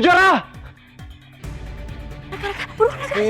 Kejuara! Raka, buruan Raka.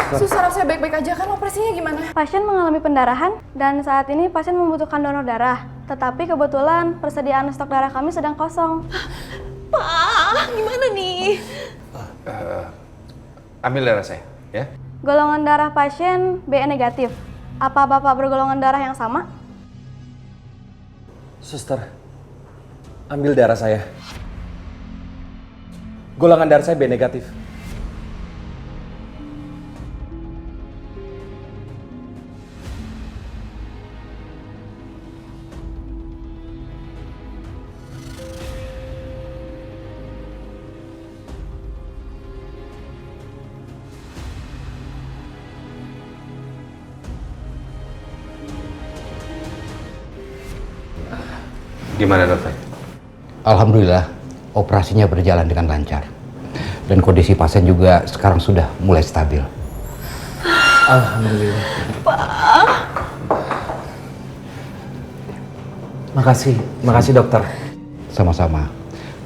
Sus, harusnya baik-baik aja kan, operasinya gimana? Pasien mengalami pendarahan dan saat ini pasien membutuhkan donor darah. Tetapi kebetulan persediaan stok darah kami sedang kosong. Pak, gimana nih? Ambil darah saya, ya. Golongan darah pasien BE negatif. Apa Bapak bergolongan darah yang sama? Suster, ambil darah saya. Golongan darah saya B negatif. Gimana dokter? Alhamdulillah, operasinya berjalan dengan lancar. Dan kondisi pasien juga sekarang sudah mulai stabil. Alhamdulillah. Makasih dokter. Sama-sama.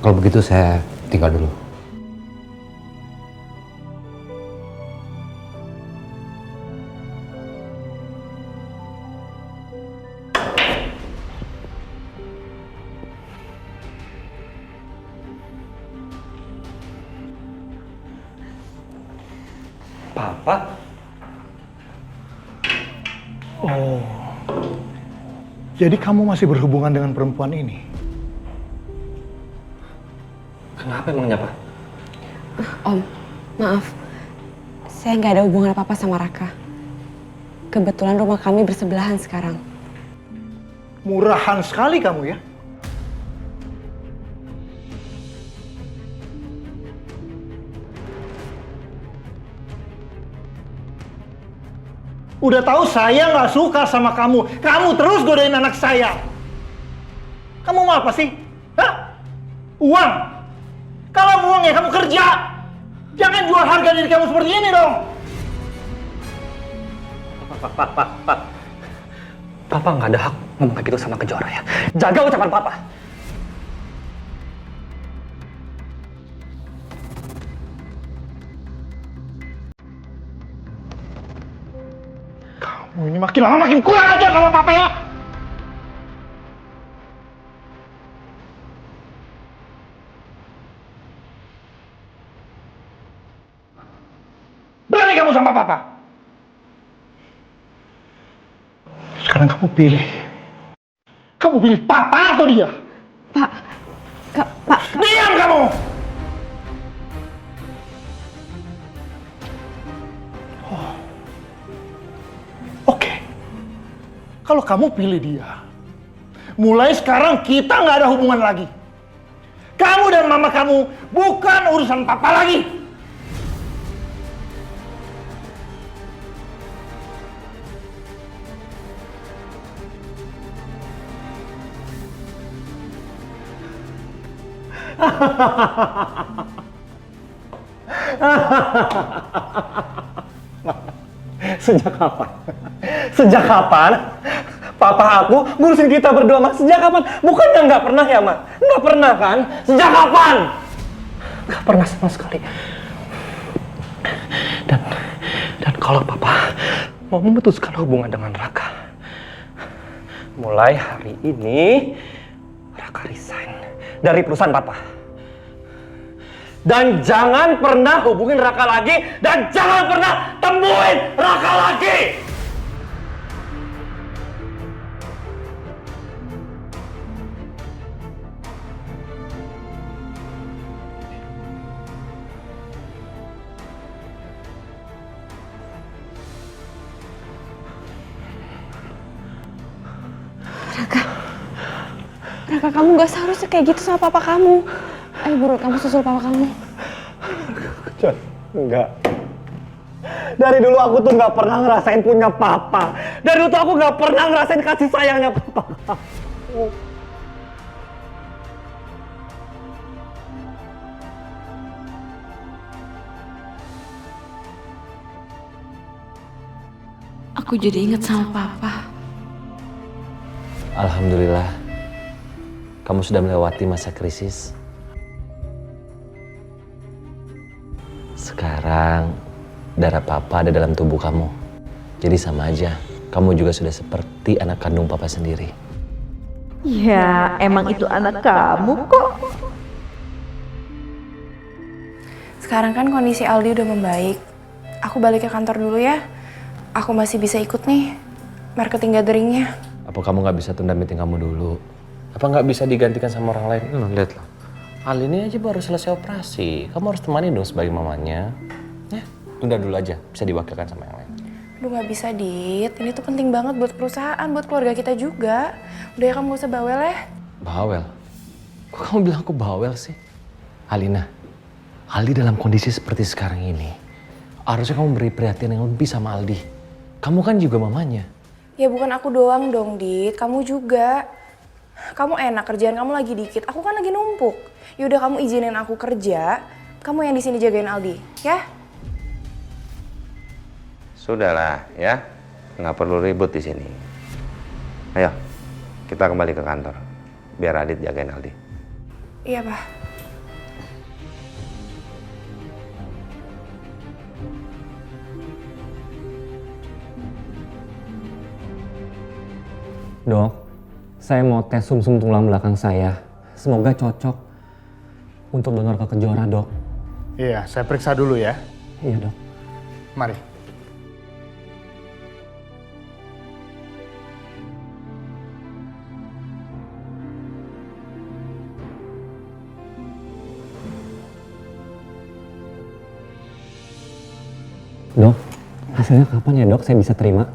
Kalau begitu saya tinggal dulu. Papa? Oh, jadi kamu masih berhubungan dengan perempuan ini? Kenapa emangnya, Pak? Om, maaf. Saya nggak ada hubungan apa-apa sama Raka. Kebetulan rumah kami bersebelahan sekarang. Murahan sekali kamu ya? Udah tahu saya nggak suka sama kamu. Kamu terus godain anak saya. Kamu mau apa sih? Hah? Uang? Kalau mau uang ya kamu kerja. Jangan jual harga diri kamu seperti ini dong. Pak. Papa nggak ada hak ngomong kayak gitu sama Kejuara ya. Jaga ucapan Papa. Kamu ini makin lama makin kurang aja sama papa ya. Berani kamu sama papa. Sekarang kamu pilih. Kamu pilih papa atau dia? Pak. Diam kamu! Oh. Oke. Kalau kamu pilih dia, mulai sekarang kita nggak ada hubungan lagi. Kamu dan mama kamu bukan urusan papa lagi. Sejak kapan? Papa aku ngurusin kita berdua, Mas. Sejak kapan? Bukannya nggak pernah ya, Mas? Nggak pernah kan? Sejak kapan? Nggak pernah sama sekali. Dan kalau Papa mau memutuskan hubungan dengan Raka, mulai hari ini Raka resign dari perusahaan Papa. Dan jangan pernah hubungin Raka lagi, dan jangan pernah temuin Raka lagi. Raka, kamu gak seharusnya kayak gitu sama papa kamu. Ayo buruan, kamu susul papa kamu. Enggak. Dari dulu aku tuh nggak pernah ngerasain punya papa. Dari dulu tuh aku nggak pernah ngerasain kasih sayangnya papa. Aku jadi inget sama papa. Alhamdulillah, kamu sudah melewati masa krisis. Sekarang darah papa ada dalam tubuh kamu. Jadi sama aja, kamu juga sudah seperti anak kandung papa sendiri. Ya, emang itu anak kamu kok. Sekarang kan kondisi Aldi udah membaik. Aku balik ke kantor dulu ya. Aku masih bisa ikut nih marketing gatheringnya. Apa kamu nggak bisa tunda meeting kamu dulu? Apa nggak bisa digantikan sama orang lain? Lihat loh. Ali ini aja baru selesai operasi. Kamu harus temani dong sebagai mamanya. Ya, tunda dulu aja. Bisa diwakilkan sama yang lain. Aduh nggak bisa, Dit. Ini tuh penting banget buat perusahaan, buat keluarga kita juga. Udah ya, kamu gak usah bawel ya. Bawel? Kok kamu bilang aku bawel sih? Alina, Aldi dalam kondisi seperti sekarang ini, harusnya kamu beri perhatian yang lebih sama Aldi. Kamu kan juga mamanya. Ya bukan aku doang dong, Dit. Kamu juga. Kamu enak, kerjaan kamu lagi dikit. Aku kan lagi numpuk. Yaudah kamu izinin aku kerja. Kamu yang di sini jagain Aldi, ya? Sudahlah ya, nggak perlu ribut di sini. Ayo, kita kembali ke kantor. Biar Adit jagain Aldi. Iya, Pak. Dok, saya mau tes sumsum tulang belakang saya. Semoga cocok untuk donor ke Kejora, Dok. Iya, saya periksa dulu ya. Iya, Dok. Mari. Dok, hasilnya kapan ya, Dok? Saya bisa terima?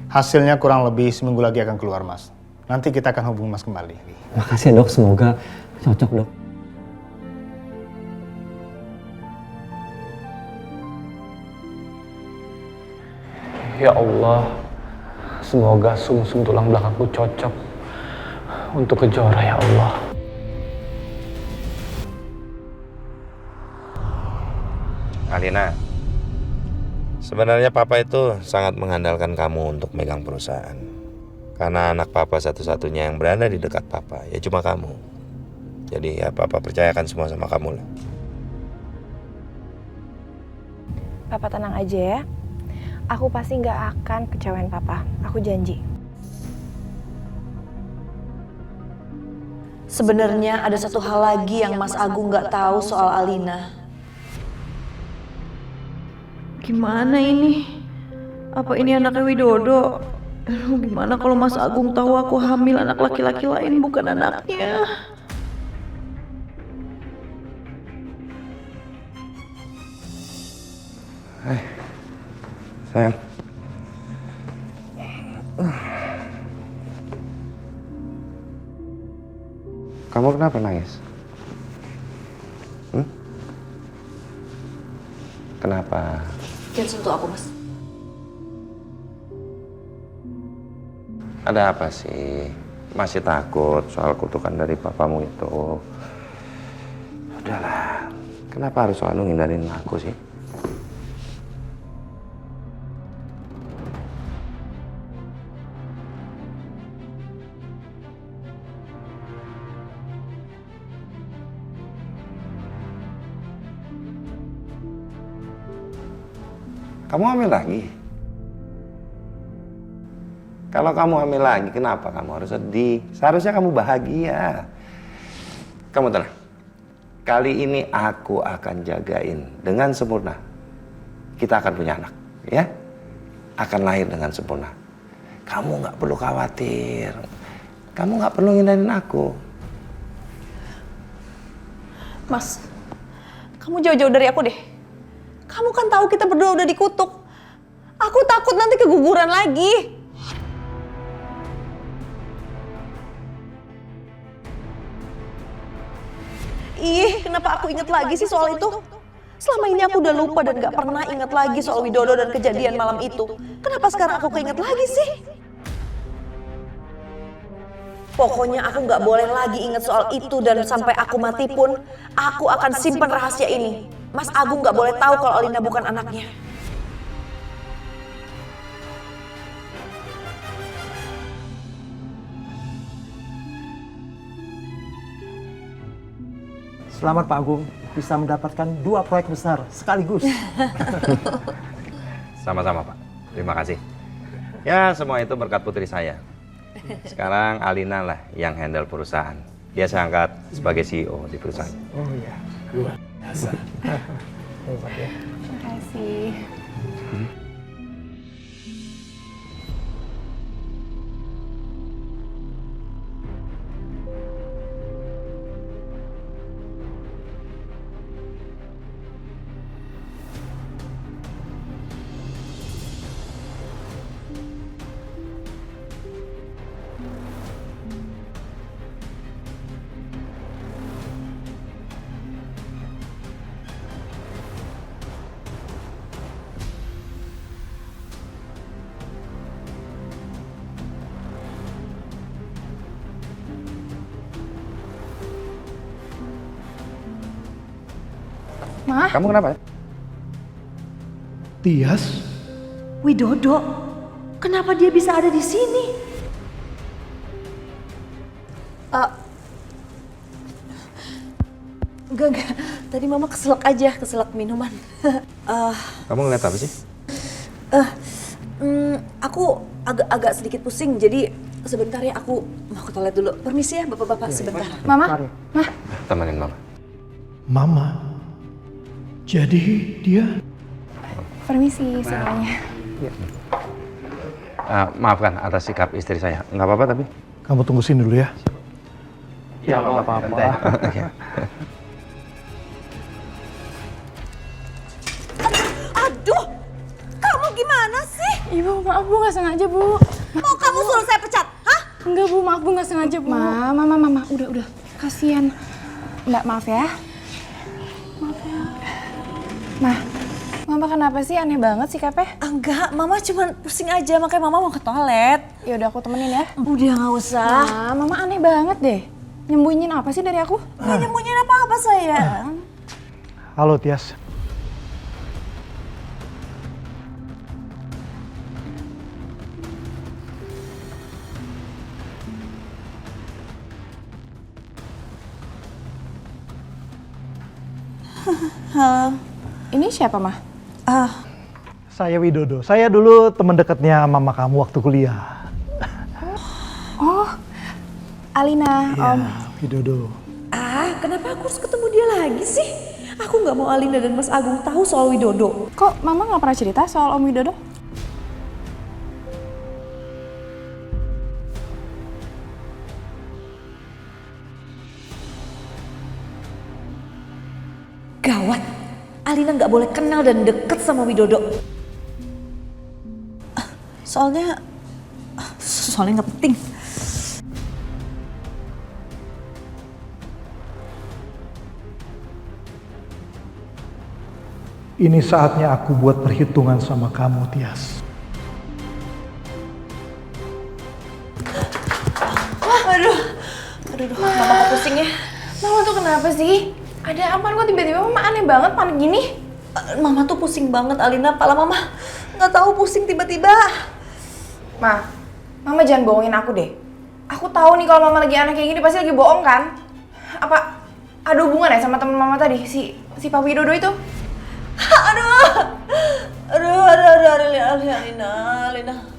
Hasilnya kurang lebih seminggu lagi akan keluar, Mas. Nanti kita akan hubungi Mas kembali. Makasih ya, Dok. Semoga cocok, Dok. Ya Allah, semoga sumsum tulang belakangku cocok untuk Kejora, ya Allah. Alina, sebenarnya papa itu sangat mengandalkan kamu untuk megang perusahaan. Karena anak papa satu-satunya yang berada di dekat papa, ya cuma kamu. Jadi ya papa percayakan semua sama kamu lah. Papa tenang aja ya. Aku pasti nggak akan kecewain papa. Aku janji. Sebenarnya ada satu hal lagi yang Mas Agung nggak tahu soal Alina. Gimana ini? Apa ini anaknya Widodo? Aduh, gimana kalau Mas Agung tahu aku hamil anak laki-laki lain bukan anaknya? Sayang. Kamu kenapa nangis? Kenapa? Jangan sentuh aku, Mas. Ada apa sih? Masih takut soal kutukan dari papamu itu? Udahlah, kenapa harus selalu ngindarin aku sih? Kamu hamil lagi? Kalau kamu hamil lagi, kenapa kamu harus sedih? Seharusnya kamu bahagia. Kamu tenang. Kali ini aku akan jagain dengan sempurna. Kita akan punya anak, ya? Akan lahir dengan sempurna. Kamu nggak perlu khawatir. Kamu nggak perlu ngindarin aku. Mas, kamu jauh-jauh dari aku deh. Kamu kan tahu kita berdua udah dikutuk. Aku takut nanti keguguran lagi. Ih, kenapa aku inget lagi sih soal itu? Selama ini aku udah lupa dan gak pernah ingat lagi soal Widodo dan kejadian malam itu. Kenapa sekarang aku keinget lagi sih? Pokoknya aku gak boleh lagi ingat soal itu dan sampai aku mati pun, aku akan simpan rahasia ini. Mas Agung gak boleh tahu kalau Alina bukan anaknya. Selamat Pak Agung, bisa mendapatkan 2 proyek besar sekaligus. Sama-sama Pak, terima kasih. Ya semua itu berkat putri saya. Sekarang Alina lah yang handle perusahaan. Dia saya angkat sebagai CEO di perusahaan. Oh iya, luar biasa. Hebat ya. Terima kasih. Ma, Kamu kenapa? Tias? Widodo, kenapa dia bisa ada di sini? Enggak. Tadi mama keselak aja, keselak minuman. Kamu ngeliat apa sih? Aku agak sedikit pusing, jadi sebentar ya aku mau ke toilet dulu. Permisi ya bapak-bapak sebentar. Mama, Ma. Temenin Mama. Mama? Jadi dia? Permisi semuanya. Maafkan atas sikap istri saya. Nggak apa-apa tapi? Kamu tunggu sini dulu ya. Ya nggak apa-apa. Aduh, kamu gimana sih? Ibu, maaf Bu, nggak sengaja Bu. Mau kamu suruh saya pecat? Hah? Enggak Bu, maaf Bu, nggak sengaja Bu. Mama, udah. Kasian. Mbak, maaf ya. Mama kenapa sih aneh banget sikapnya? Enggak, mama cuma pusing aja, makanya mama mau ke toilet. Ya udah aku temenin ya. Udah nggak usah. Mama aneh banget deh. Nyembunyiin apa sih dari aku? Nggak nyembunyiin apa-apa sayang. Halo Tias. Halo. Ini siapa, Mah? Saya Widodo. Saya dulu teman dekatnya mama kamu waktu kuliah. Oh, Alina, Iya, Om. Widodo. Kenapa aku harus ketemu dia lagi sih? Aku nggak mau Alina dan Mas Agung tahu soal Widodo. Kok Mama nggak pernah cerita soal Om Widodo? Gawat, Alina nggak boleh kenal dan deket sama Widodo. Soalnya nggak penting. Ini saatnya aku buat perhitungan sama kamu, Tias. Aduh, mama kok pusing ya? Mama tuh kenapa sih? Ada apa kok tiba-tiba Mama aneh banget panik gini? Mama tuh pusing banget, Alina. Pala mama nggak tahu pusing tiba-tiba. Mama jangan bohongin aku deh. Aku tahu nih kalau Mama lagi aneh kayak gini pasti lagi bohong kan? Apa ada hubungan ya sama teman Mama tadi, si Pak Widodo itu? Alina.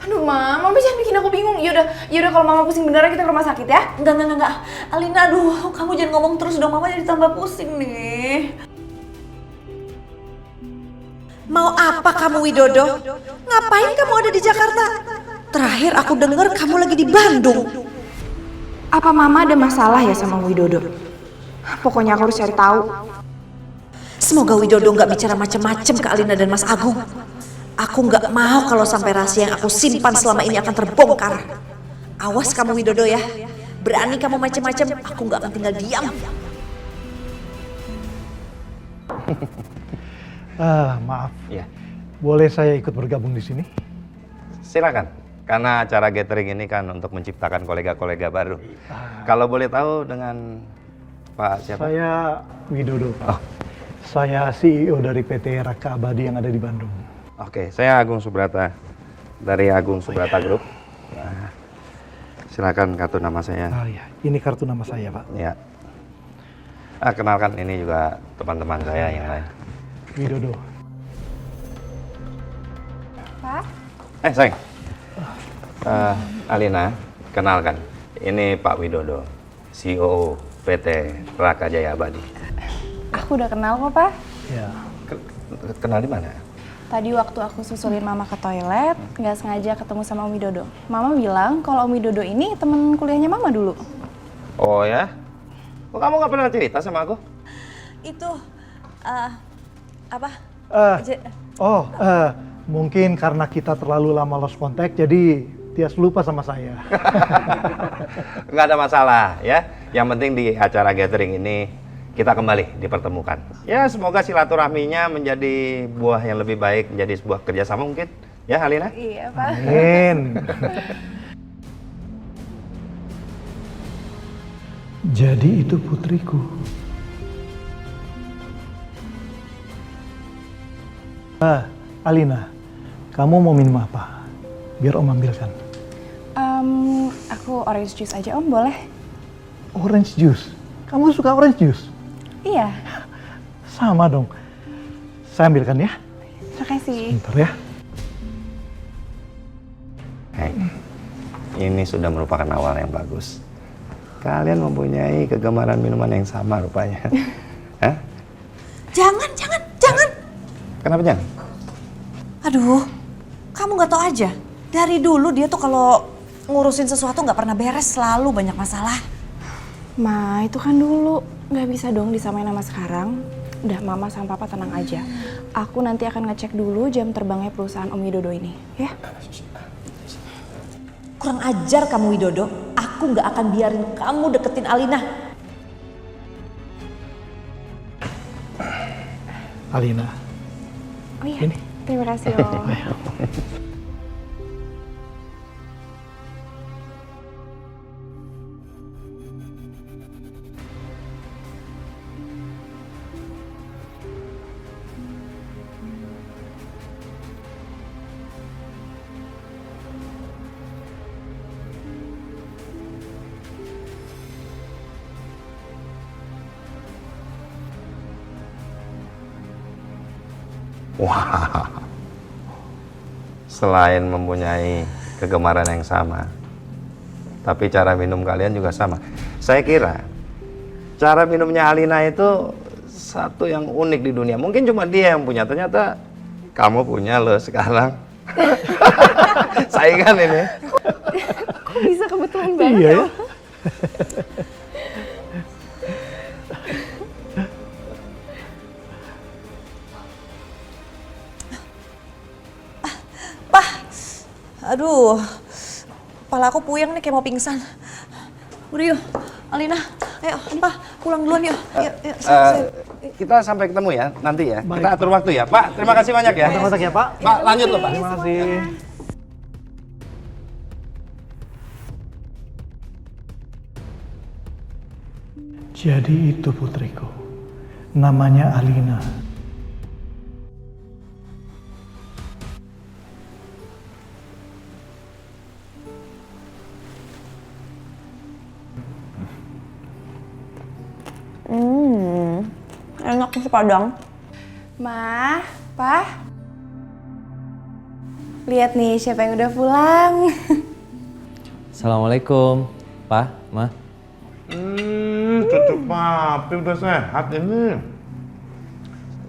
Aduh, Mama jangan bikin aku bingung. Yaudah kalau Mama pusing beneran kita ke rumah sakit ya? Enggak. Alina, aduh, kamu jangan ngomong terus dong. Mama jadi tambah pusing nih. Mau apa kamu, Widodo? Ngapain kamu ada di Jakarta? Terakhir aku dengar kamu lagi di Bandung. Apa Mama ada masalah ya sama Widodo? Pokoknya aku harus cari tahu. Semoga Widodo nggak bicara macam-macam ke Alina dan Mas Agung. Aku nggak mau kalau sampai rahasia yang aku simpan selama ini akan terbongkar. Awas kamu, Widodo ya. Berani kamu macam-macam, aku nggak akan tinggal diam. Maaf. Iya. Boleh saya ikut bergabung di sini? Silakan. Karena acara gathering ini kan untuk menciptakan kolega-kolega baru. Kalau boleh tahu dengan Pak siapa? Saya Widodo, Pak. Saya CEO dari PT Raka Abadi yang ada di Bandung. Oke, saya Agung Subrata dari Agung Subrata Group. Nah, silakan kartu nama saya. Iya, ini kartu nama saya, Pak. Ya. Kenalkan ini juga teman-teman saya yang lain. Widodo. Pak? Sayang. Alina, kenalkan. Ini Pak Widodo, CEO PT Raka Jaya Abadi. Aku udah kenal kok, Pak. Ya. Kenal di mana? Tadi waktu aku susulin Mama ke toilet, nggak sengaja ketemu sama Om Widodo. Mama bilang kalau Om Widodo ini temen kuliahnya Mama dulu. Oh ya? Kok kamu nggak pernah cerita sama aku? Itu apa? Mungkin karena kita terlalu lama lost contact, jadi Tias lupa sama saya. Nggak ada masalah ya. Yang penting di acara gathering ini kita kembali dipertemukan. Ya semoga silaturahminya menjadi buah yang lebih baik, menjadi sebuah kerjasama mungkin. Ya Alina? Iya, Pak. Amin. Jadi itu putriku. Alina, kamu mau minum apa? Biar Om ambilkan. Aku orange juice aja, Om, boleh? Orange juice? Kamu suka orange juice? Iya. Sama dong. Saya ambilkan ya. Makasih. Bentar ya. Hey, ini sudah merupakan awal yang bagus. Kalian mempunyai kegemaran minuman yang sama rupanya. Hah? Jangan. Kenapa jangan? Aduh, kamu nggak tahu aja. Dari dulu dia tuh kalau ngurusin sesuatu nggak pernah beres, selalu banyak masalah. Ma, itu kan dulu. Nggak bisa dong disamain sama sekarang. Udah, Mama sama Papa tenang aja. Aku nanti akan ngecek dulu jam terbangnya perusahaan Om Widodo ini, ya? Kurang ajar kamu Widodo. Aku nggak akan biarin kamu deketin Alina. Alina. Oh iya, Ini. terima kasih, Om. Wah, selain mempunyai kegemaran yang sama, tapi cara minum kalian juga sama. Saya kira cara minumnya Alina itu satu yang unik di dunia. Mungkin cuma dia yang punya, ternyata kamu punya loh sekarang. Saingan ini. Kok bisa kebetulan banget Iya ya. Aduh, kepala aku puyeng nih kayak mau pingsan. Udah yuk, Alina, ayo, Pak, pulang duluan yuk. Yuk, Kita sampai ketemu ya nanti ya. Baik, Kita atur waktu ya, Pak. Terima kasih banyak ya. Kontak ya Pak. Pak, lanjut loh Pak. Terima kasih. Jadi itu putriku. Namanya Alina. Enak nasi Padang. Ma, Pa. Lihat nih siapa yang udah pulang. Assalamualaikum, Pak, Ma. Cucu papi udah sehat ini.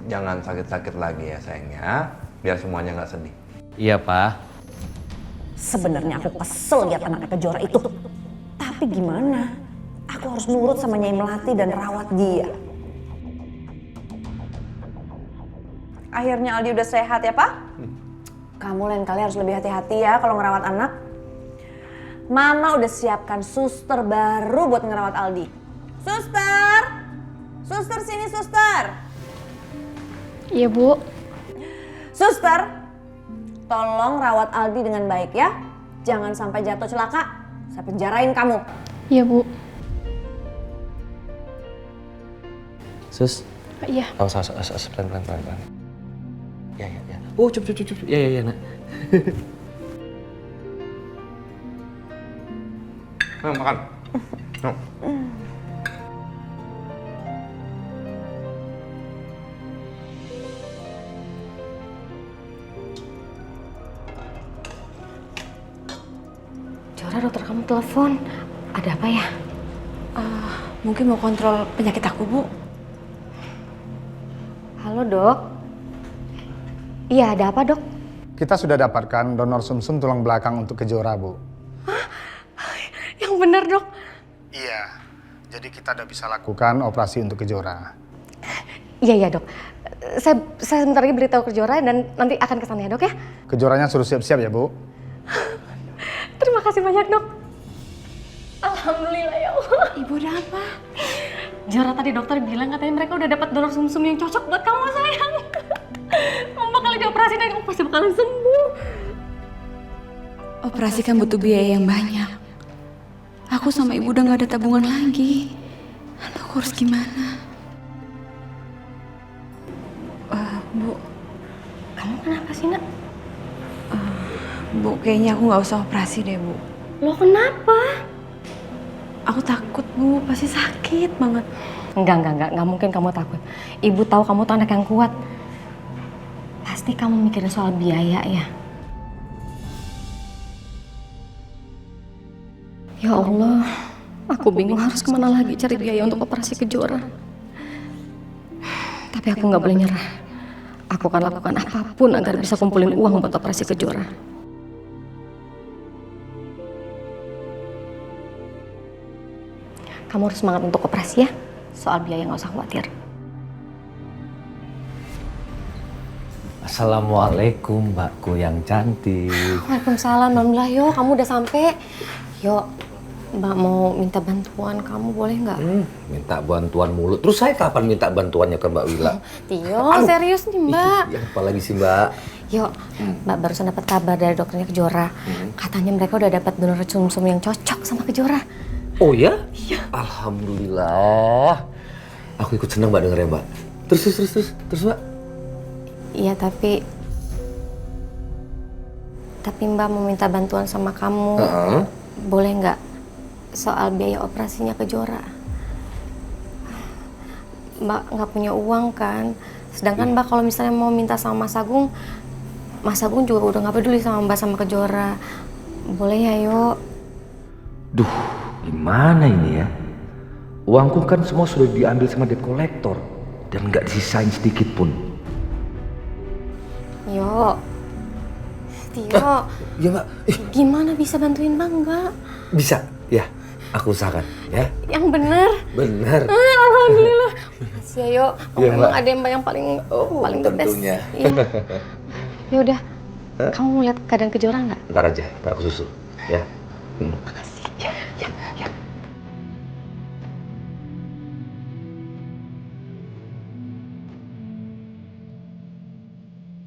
Jangan sakit-sakit lagi ya sayangnya, biar semuanya nggak sedih. Iya, Pak. sebenarnya aku kesel lihat anak kejora itu. Tapi gimana? Aku harus nurut sama Nyai Melati dan rawat dia. Akhirnya Aldi udah sehat ya, Pak? Kamu lain kali harus lebih hati-hati ya kalau ngerawat anak. Mama udah siapkan suster baru buat ngerawat Aldi. Suster! Suster sini, suster! Iya, Bu. Suster, tolong rawat Aldi dengan baik ya. Jangan sampai jatuh celaka, saya penjarain kamu. Iya, Bu. Sus. Iya. Awas, pelan. Ya. Oh, cup. Ya, nak. Nah, makan. No. Jora, dokter kamu telepon. Ada apa ya? Mungkin mau kontrol penyakit aku, Bu. Halo, Dok. Iya, ada apa, Dok? Kita sudah dapatkan donor sumsum tulang belakang untuk Kejora, Bu. Yang benar, Dok. Iya, jadi kita udah bisa lakukan operasi untuk Kejora. Iya, Dok. Saya sebentar lagi beritahu ke Jora dan nanti akan ke sana ya, Dok ya. Kejoranya suruh siap-siap ya, Bu. Terima kasih banyak, Dok. Alhamdulillah ya Allah. Ibu ada apa? Jora, tadi dokter bilang katanya mereka udah dapat donor sumsum yang cocok buat kamu, sayang. Kamu bakal dioperasi dan kamu pasti bakalan sembuh. Operasi kan butuh biaya yang banyak. Aku sama ibu udah gak ada tabungan lagi. Aduh, aku harus gimana? Bu, kamu kenapa sih, Nak? Bu, kayaknya aku gak usah operasi deh, Bu. Lo kenapa? Aku takut, Bu. Pasti sakit banget. Enggak mungkin kamu takut. Ibu tahu kamu tuh anak yang kuat. Pasti kamu mikirin soal biaya ya. Ya Allah, aku bingung harus kemana lagi cari biaya untuk operasi Kejora. Tapi aku nggak boleh nyerah. Aku akan lakukan apapun agar bisa kumpulin uang buat operasi Kejora. Kamu harus semangat untuk operasi ya. Soal biaya nggak usah khawatir. Assalamualaikum, Mbakku yang cantik. Waalaikumsalam, alhamdulillah. Yo, kamu udah sampai. Yo, Mbak mau minta bantuan kamu, boleh nggak? Minta bantuan mulu. Terus saya kapan minta bantuannya ke Mbak Wila? Tio, serius nih Mbak. Ya, apalagi sih Mbak? Yo, Mbak barusan dapat kabar dari dokternya Kejora. Katanya mereka udah dapat donor sumsum yang cocok sama Kejora. Oh ya? Iya. Alhamdulillah. Aku ikut senang Mbak dengarnya Mbak. Terus Mbak? Iya, tapi Mbak mau minta bantuan sama kamu. Boleh nggak? Soal biaya operasinya Kejora. Mbak nggak punya uang kan? Sedangkan Mbak kalau misalnya mau minta sama Mas Agung juga udah nggak peduli sama Mbak sama Kejora. Boleh ya, yuk? Duh, gimana ini ya? Uangku kan semua sudah diambil sama debt collector dan nggak disisain sedikit pun. Yo, Tio. Iya Mbak. Gimana bisa bantuin Mbak nggak? Bisa, ya. Aku usahakan, ya. Yang bener. Bener. Alhamdulillah. Makasih ya, Yo. Iya, Memang Mbak. ada Mbak yang paling the best. Tentunya. Iya. Ya udah. Kamu mau lihat keadaan Kejora nggak? Ntar aja, ntar aku susul, ya. Makasih. Ya.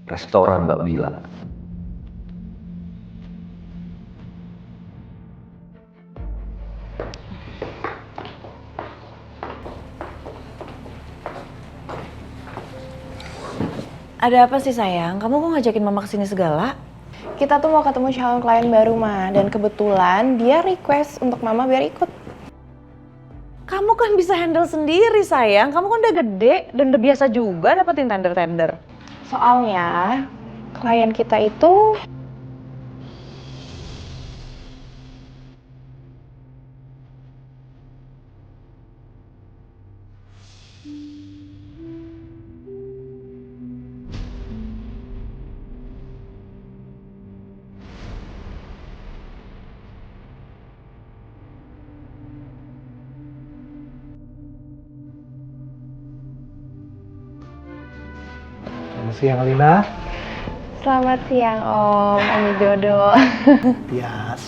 Restoran Mbak Wila. Ada apa sih sayang? Kamu kok ngajakin mama kesini segala? Kita tuh mau ketemu calon klien baru, Ma. Dan kebetulan dia request untuk Mama biar ikut. Kamu kan bisa handle sendiri sayang. Kamu kan udah gede dan udah biasa juga dapetin tender-tender. Soalnya klien kita itu Selamat siang, Alina. Selamat siang, Om Widodo. Tias.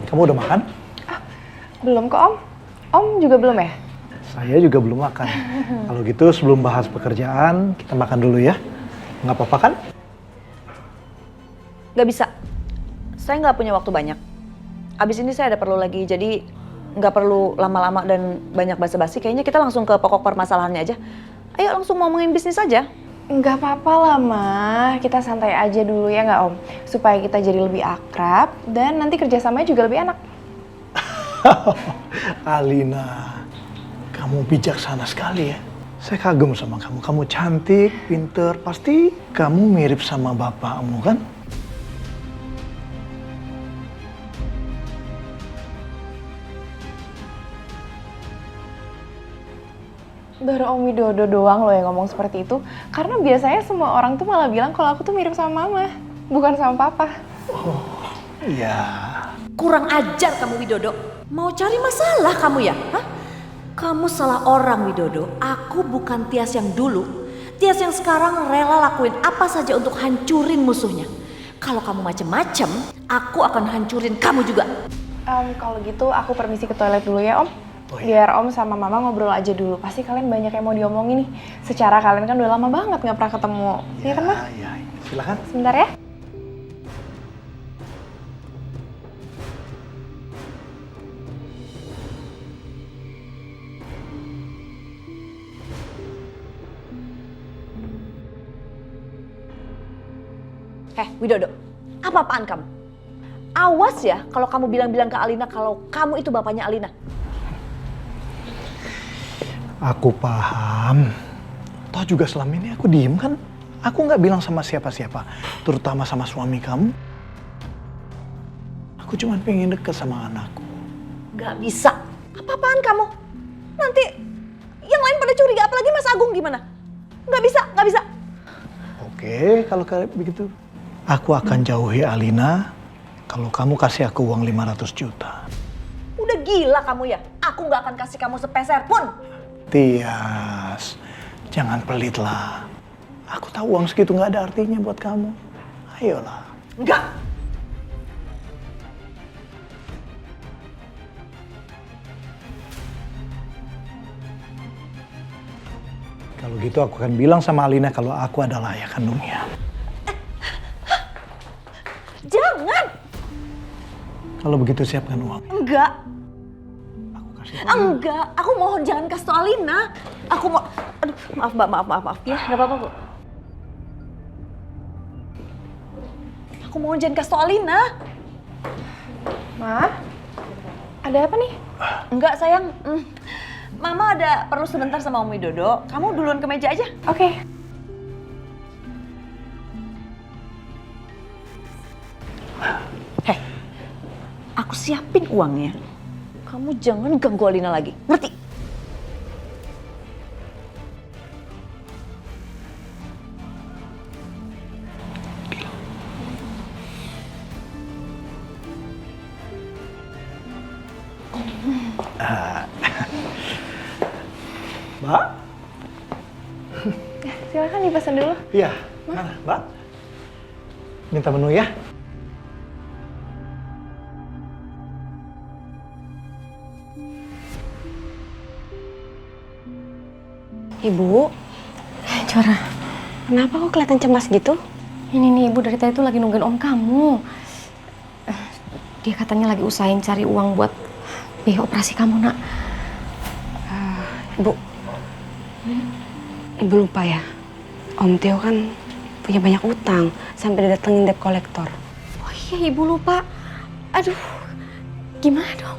Kamu udah makan? Belum kok, Om. Om juga belum ya? Saya juga belum makan. Kalau gitu sebelum bahas pekerjaan, kita makan dulu ya. Nggak apa-apa kan? Nggak bisa. Saya nggak punya waktu banyak. Abis ini saya ada perlu lagi, jadi nggak perlu lama-lama dan banyak basa-basi. Kayaknya kita langsung ke pokok permasalahannya aja. Ayo langsung ngomongin bisnis aja. Nggak apa-apa lah, Ma. Kita santai aja dulu ya nggak, Om? Supaya kita jadi lebih akrab dan nanti kerjasamanya juga lebih enak. Alina, kamu bijaksana sekali ya. Saya kagum sama kamu. Kamu cantik, pinter. Pasti kamu mirip sama bapakmu kan? Baru Om Widodo doang loh yang ngomong seperti itu. Karena biasanya semua orang tuh malah bilang kalau aku tuh mirip sama Mama, bukan sama Papa. Oh, iya. Kurang ajar kamu Widodo. Mau cari masalah kamu ya? Hah? Kamu salah orang Widodo. Aku bukan Tias yang dulu. Tias yang sekarang rela lakuin apa saja untuk hancurin musuhnya. Kalau kamu macem-macem, aku akan hancurin kamu juga. Kalau gitu aku permisi ke toilet dulu ya, Om. Oh, iya. Biar Om sama Mama ngobrol aja dulu. Pasti kalian banyak yang mau diomongin nih. Secara kalian kan udah lama banget nggak pernah ketemu. Iya kan, Ma? Iya, silakan. Sebentar ya. Widodo, apa-apaan kamu? Awas ya kalau kamu bilang-bilang ke Alina kalau kamu itu bapaknya Alina. Aku paham. Toh juga selama ini aku diem kan. Aku nggak bilang sama siapa-siapa. Terutama sama suami kamu. Aku cuma pengen deket sama anakku. Gak bisa. Apa-apaan kamu? Nanti yang lain pada curiga, apalagi Mas Agung gimana? Gak bisa, gak bisa. Oke, kalau kayak begitu. Aku akan jauhi Alina kalau kamu kasih aku uang 500 juta. Udah gila kamu ya? Aku gak akan kasih kamu sepeser pun. Tias, jangan pelit lah. Aku tahu uang segitu gak ada artinya buat kamu. Ayolah. Enggak. Kalau gitu aku akan bilang sama Alina kalau aku adalah ayah kandungnya. Jangan. Kalau begitu siapkan uang. Enggak. Enggak, aku mohon jangan kasih tau Alina. Aku mau, aduh, maaf Mbak, maaf. Ya, nggak apa-apa Bu. Aku mohon jangan kasih tau Alina. Ma, ada apa nih? Enggak sayang, Mama ada perlu sebentar sama Om Widodo. Kamu duluan ke meja aja. Oke. Hei, aku siapin uangnya. Kamu jangan ganggu Alina lagi, ngerti? Mbak? Silakan dipesan dulu. Iya, mana Mbak? Minta menu ya? Ibu, Cora, kenapa kok kelihatan cemas gitu? ini nih Ibu dari tadi tuh lagi nungguin Om kamu. Dia katanya lagi usahain cari uang buat biaya operasi kamu, Nak. Ibu lupa ya, Om Tio kan punya banyak utang sampai dia datengin debt collector. Oh iya, Ibu lupa. Aduh, gimana dong?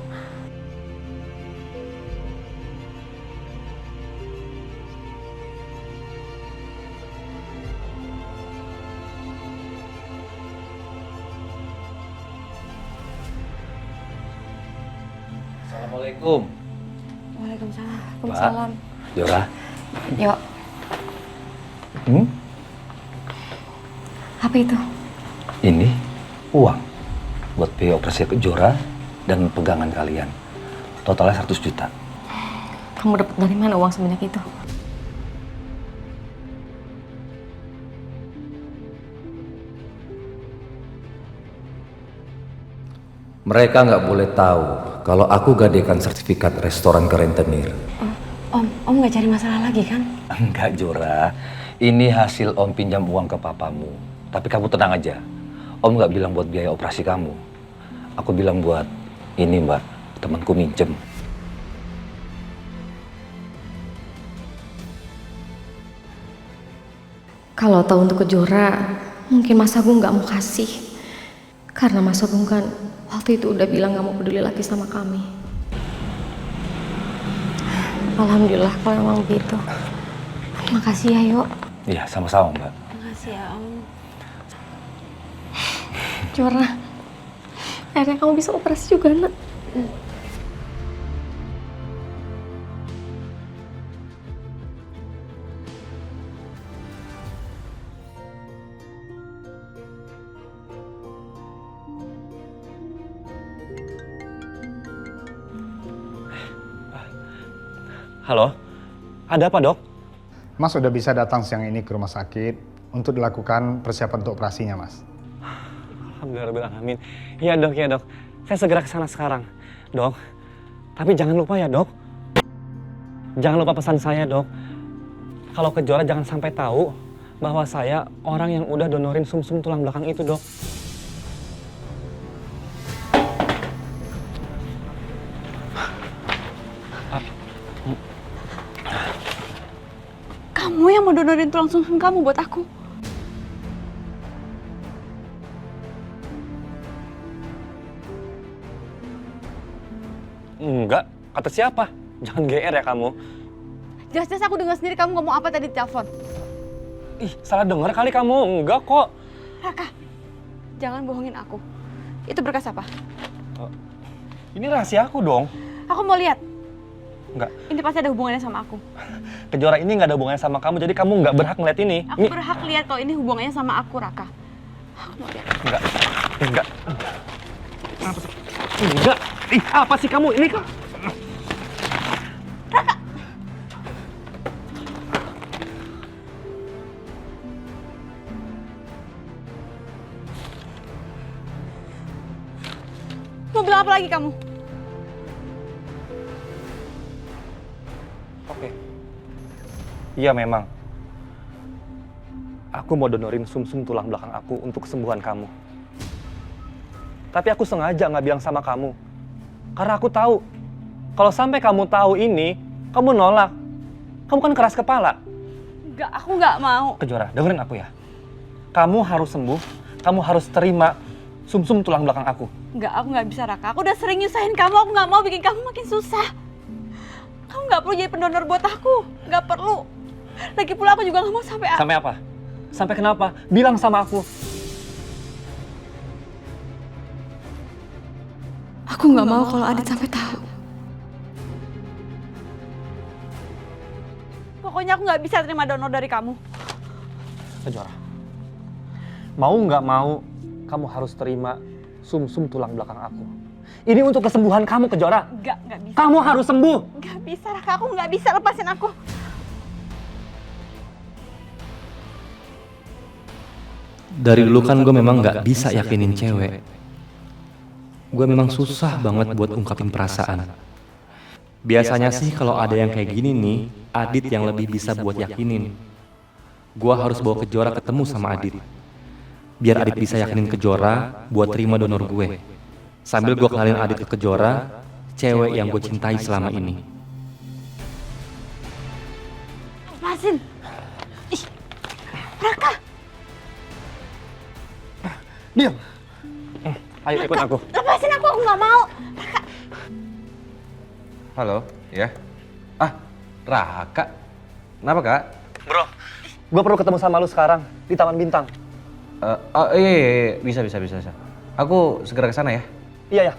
Assalamualaikum. Waalaikumsalam. Waalaikumsalam. Jora. Yuk. Apa itu? Ini uang buat biaya operasi Jora dan pegangan kalian. Totalnya 100 juta. Kamu dapat dari mana uang sebanyak itu? Mereka nggak boleh tahu kalau aku gadekan sertifikat restoran ke rentenir. Om nggak cari masalah lagi kan? Enggak, Jora. Ini hasil Om pinjam uang ke papamu. Tapi kamu tenang aja. Om nggak bilang buat biaya operasi kamu. Aku bilang buat ini, Mbak. Temanku minjem. Kalau tahu untuk Kejora, mungkin Mas Agung nggak mau kasih. Karena Mas Agung kan waktu itu udah bilang nggak mau peduli lagi sama kami. Alhamdulillah kalau emang begitu. Makasih ya, Yuk. Iya, sama-sama, Mbak. Makasih ya, Om. Jora, akhirnya kamu bisa operasi juga, Nak. Halo, ada apa, Dok? Mas sudah bisa datang siang ini ke rumah sakit untuk dilakukan persiapan untuk operasinya, Mas. Alhamdulillah. Iya, Dok, ya, Dok. Saya segera ke sana sekarang. Dok, tapi jangan lupa ya, Dok. Jangan lupa pesan saya, Dok. Kalau Kejora jangan sampai tahu bahwa saya orang yang udah donorin sumsum tulang belakang itu, Dok. Kamu yang mau donorin tulang sumsum kamu buat aku? Enggak, kata siapa? Jangan GR ya kamu. Jelas-jelas aku dengar sendiri kamu ngomong apa tadi di telepon. Ih, salah dengar kali kamu. Enggak kok. Raka, jangan bohongin aku. Itu berkas apa? Ini rahasia aku dong. Aku mau lihat. Enggak. Ini pasti ada hubungannya sama aku. Kejora ini nggak ada hubungannya sama kamu, jadi kamu nggak berhak ngeliat ini. Aku berhak lihat kalau ini hubungannya sama aku, Raka. Aku mau lihat. Enggak. Apa sih? Enggak. Ih, apa sih kamu? Ini kan. Raka. Mau bilang apa lagi kamu? Oke. Iya memang. Aku mau donorin sumsum tulang belakang aku untuk kesembuhan kamu. Tapi aku sengaja nggak bilang sama kamu. Karena aku tahu, kalau sampai kamu tahu ini, kamu nolak. Kamu kan keras kepala. Enggak, aku nggak mau. Kejora, dengerin aku ya. Kamu harus sembuh, kamu harus terima sumsum tulang belakang aku. Enggak, aku nggak bisa, Raka. Aku udah sering nyusahin kamu, aku nggak mau bikin kamu makin susah. Kamu nggak perlu jadi pendonor buat aku, nggak perlu. Lagi pula aku juga nggak mau sampai... Sampai apa? Sampai kenapa? Bilang sama aku. Aku nggak mau kalau Adit sampai tahu. Pokoknya aku nggak bisa terima donor dari kamu. Kejora, mau nggak mau, kamu harus terima sumsum tulang belakang aku. Ini untuk kesembuhan kamu, Kejora. Nggak bisa. Kamu harus sembuh. Nggak bisa, Raka. Aku nggak bisa, lepasin aku. Dari dulu kan gue memang nggak bisa yakinin cewek. Gue memang susah banget buat ungkapin perasaan. Biasanya sih kalau ada yang kayak gini nih, Adit yang lebih bisa buat yakinin. Gue harus bawa Kejora ketemu sama Adit. Biar Adit bisa yakinin Kejora buat terima donor gue. Sambil gue kenalin Adit ke Kejora, cewek yang gue cintai selama ini. Lepasin. Ih, Raka. Diam. Ayo ikut aku. Lepasin aku nggak mau. Raka. Halo, ya? Raka. Kenapa, Kak? Bro, gue perlu ketemu sama lu sekarang di Taman Bintang. Iya, bisa. Aku segera ke sana ya. Iya ya.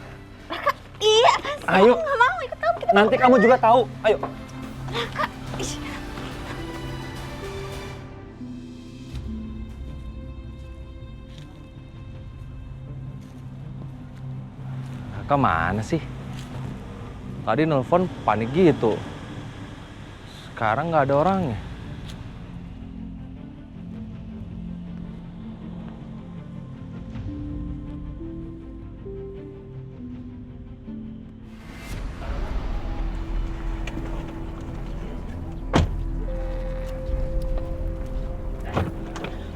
Raka, iya. Ayo. Aku nggak mau ikut kamu. Nanti kamu juga tahu. Ayo. Raka. Ih. Kemana sih? Tadi nelpon panik gitu. Sekarang nggak ada orangnya.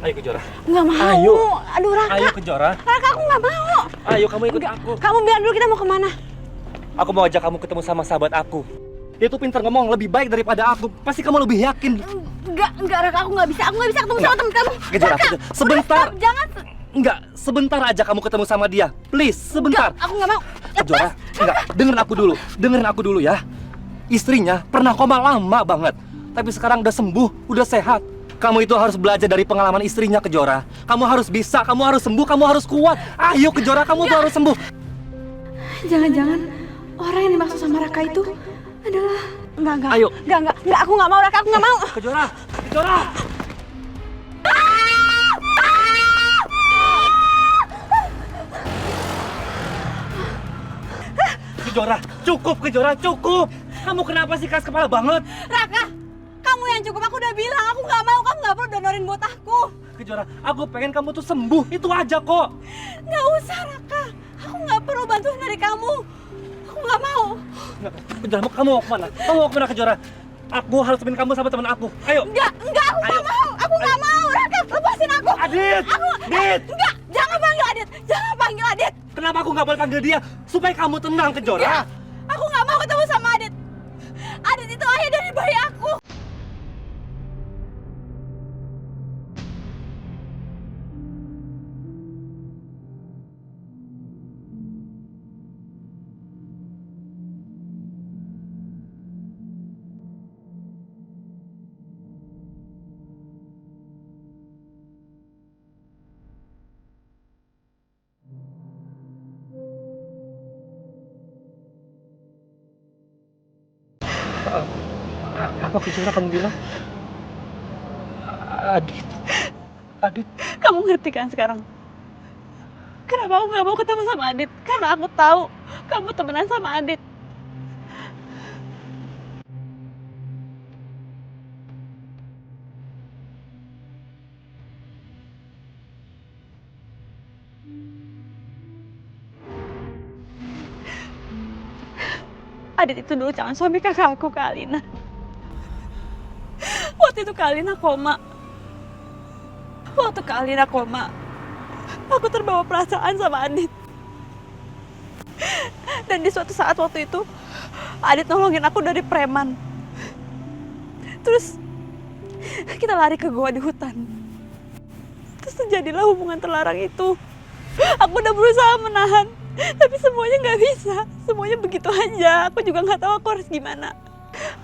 Ayo Kejora. Nggak mau. Ayo. Aduh Raka. Ayo Kejora. Raka aku nggak mau. Ayo kamu ikut Nggak. aku. Kamu bilang dulu kita mau kemana? Aku mau ajak kamu ketemu sama sahabat aku. Dia tuh pintar ngomong, lebih baik daripada aku. Pasti kamu lebih yakin. Enggak Raka, aku nggak bisa ketemu sama temen kamu. Kejora, Raka, sebentar. udah, stop, jangan. Enggak, sebentar aja kamu ketemu sama dia. Please, sebentar. Enggak, aku nggak mau. Kejora, enggak, dengerin aku dulu ya. Istrinya pernah koma lama banget. Tapi sekarang udah sembuh, udah sehat. Kamu itu harus belajar dari pengalaman istrinya, Kejora. Kamu harus bisa, kamu harus sembuh, kamu harus kuat. Ayo Kejora, kamu tuh harus sembuh. Jangan-jangan orang yang dimaksud sama Raka itu adalah enggak. Ayo. Enggak, aku nggak mau Raka, aku nggak mau. Kejora. Kejora, cukup. Kamu kenapa sih keras kepala banget? Raka, kamu yang cukup. Aku udah bilang, aku nggak mau. Kamu nggak perlu donorin buat aku. Kejora, aku pengen kamu tuh sembuh. Itu aja kok. Nggak usah, Raka. Aku nggak perlu bantuan dari kamu. Aku nggak mau. Kejora, kamu mau kemana? Kamu mau kemana, Kejora? Aku harus temenin kamu sama teman aku. Ayo. Enggak, aku nggak mau. Aku nggak mau, Raka. Lepasin aku. Adit! Adit! Enggak, jangan panggil Adit. Jangan panggil Adit. Kenapa aku nggak boleh panggil dia? Supaya kamu tenang, Kejora. Enggak. Aku nggak mau ketemu sama Adit. Adit itu ayah dari bayi aku. Apa Kejora kamu bilang? Adit. Kamu ngerti kan sekarang? Kenapa aku nggak mau ketemu sama Adit? Karena aku tahu kamu temenan sama Adit. Adit itu dulu calon suami kakak aku, Kak Alina. Waktu itu Kak Alina koma. Aku terbawa perasaan sama Adit. Dan di suatu saat waktu itu, Adit nolongin aku dari preman. Terus, kita lari ke goa di hutan. Terus terjadilah hubungan terlarang itu. Aku udah berusaha menahan, tapi semuanya nggak bisa. Semuanya begitu aja. Aku juga nggak tahu aku harus gimana.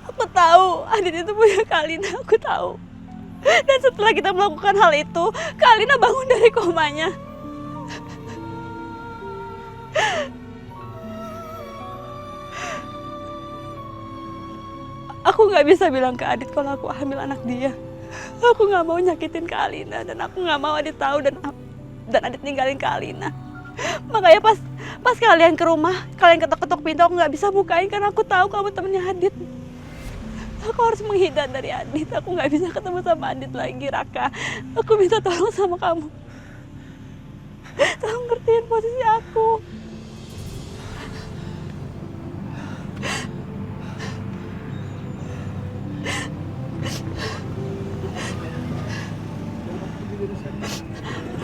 Aku tahu Adit itu punya Kak Alina, aku tahu. Dan setelah kita melakukan hal itu, Kak Alina bangun dari komanya. Aku nggak bisa bilang ke Adit kalau aku hamil anak dia. Aku nggak mau nyakitin Kak Alina dan aku nggak mau Adit tahu dan Adit ninggalin Kak Alina. Makanya pas kalian ke rumah, kalian ketok-ketok pintu, aku nggak bisa bukain karena aku tahu kamu temennya Adit. Aku harus menghindar dari Adit. Aku nggak bisa ketemu sama Adit lagi, Raka. Aku minta tolong sama kamu. Tolong ngertiin posisi aku.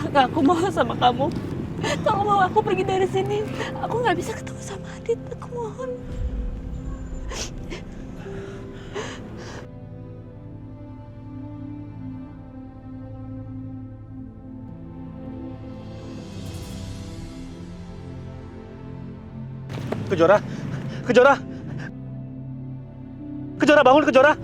Raka, aku mau sama kamu. Tolong bawa aku pergi dari sini. Aku nggak bisa ketemu sama Adit. Aku mohon. Kejora, bangun Kejora.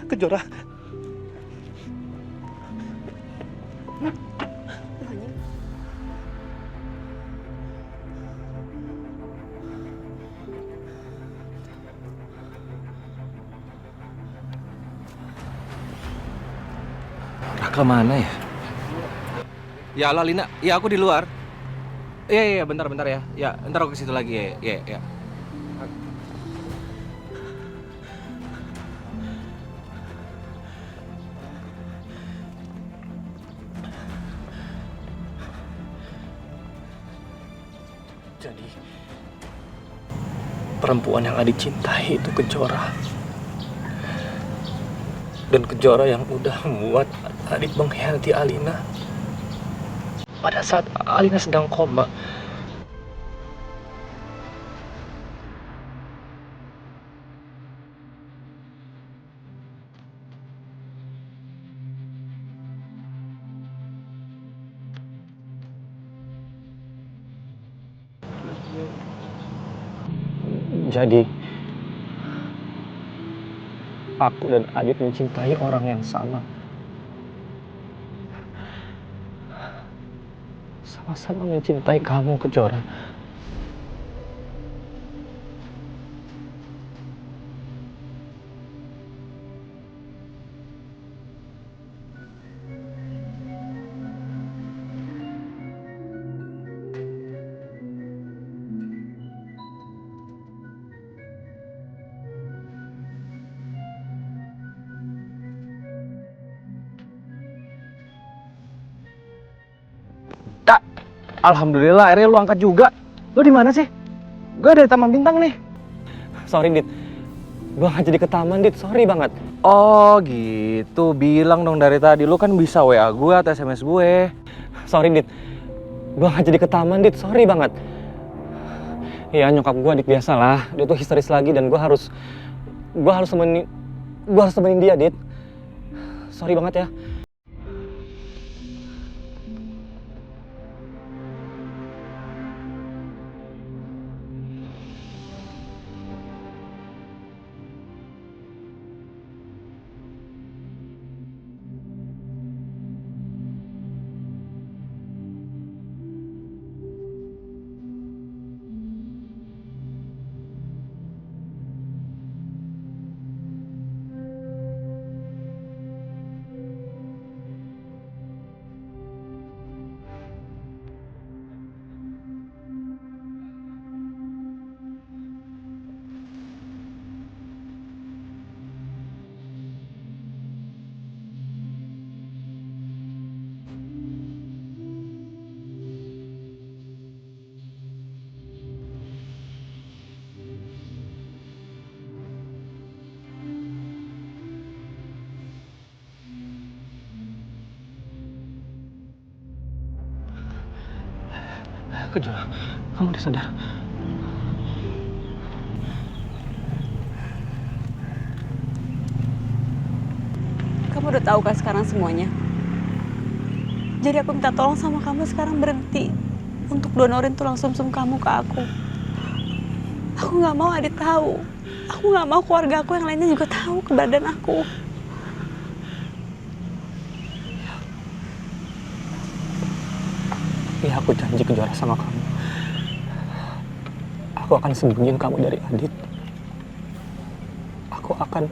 Kejora. Raka mana ya? Ya Allah, Lina. Ya, aku di luar. Iya, bentar ya. Ya, ntar aku ke situ lagi. Ya. perempuan yang Adit cintai itu Kejora. Dan Kejora yang udah membuat Adit mengkhianati Alina. Pada saat Alina sedang koma. Jadi, aku dan Adit mencintai orang yang sama. Sama-sama mencintai kamu, Kejora. Alhamdulillah, akhirnya lu angkat juga. Lu di mana sih? Gue ada di Taman Bintang nih. Sorry, Dit. Gue gak jadi ke taman, Dit. Sorry banget. Oh gitu, bilang dong dari tadi. Lu kan bisa WA gue atau SMS gue. Sorry, Dit. Gue gak jadi ke taman, Dit. Sorry banget. Iya, nyokap gue Dit biasa lah. Dia tuh histeris lagi dan gue harus temenin dia, Dit. Sorry banget ya. Kejora, kamu udah sadar? Kamu udah tahu kan sekarang semuanya? Jadi aku minta tolong sama kamu sekarang berhenti untuk donorin tulang sumsum kamu ke aku. Aku nggak mau Adit tahu. Aku nggak mau keluarga aku yang lainnya juga tahu keberadaan aku. Iya, aku janji Kejora sama kamu. Aku akan sembunyiin kamu dari Adit. Aku akan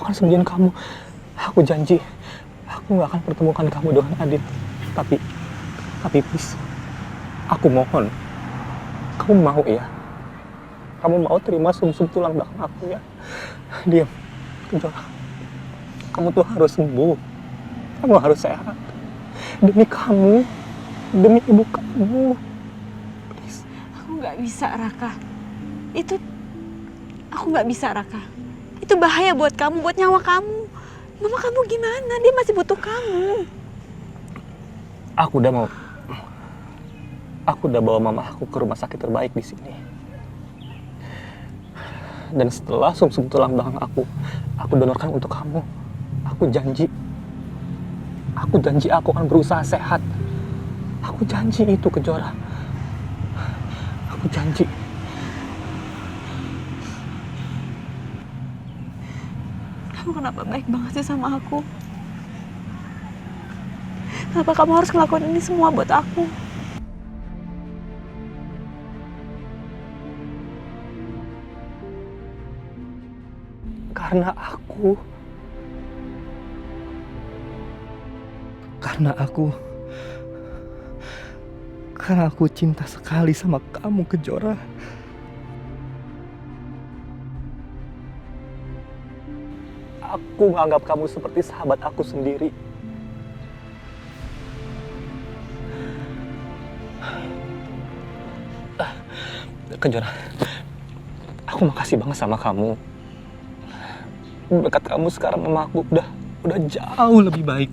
sembunyiin kamu. Aku janji. Aku gak akan pertemukan kamu dengan Adit. Tapi please. Aku mohon. Kamu mau ya? Kamu mau terima sumsum tulang belakang aku ya? Diam. Kejora. Kamu tuh harus sembuh. Kamu harus sehat. Demi kamu, demi ibu kamu. Please. Aku nggak bisa, Raka. Aku nggak bisa, Raka. Itu bahaya buat kamu, buat nyawa kamu. Mama kamu gimana? Dia masih butuh kamu. Aku udah bawa mama aku ke rumah sakit terbaik di sini. Dan setelah sumsum tulang belakang aku donorkan untuk kamu. Aku janji aku akan berusaha sehat. Aku janji itu, Kejora. Aku janji. Kamu kenapa baik banget sih sama aku? Kenapa kamu harus ngelakuin ini semua buat aku? Karena aku cinta sekali sama kamu, Kejora. Aku menganggap kamu seperti sahabat aku sendiri. Kejora, aku makasih banget sama kamu. Berkat kamu sekarang mama aku udah jauh lebih baik.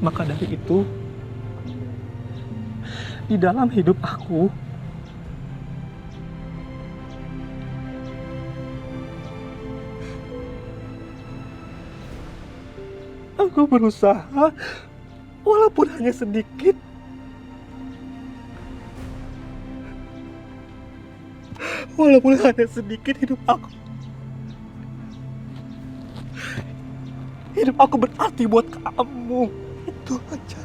Maka dari itu, di dalam hidup aku berusaha walaupun hanya sedikit hidup aku berarti buat kamu. Itu aja.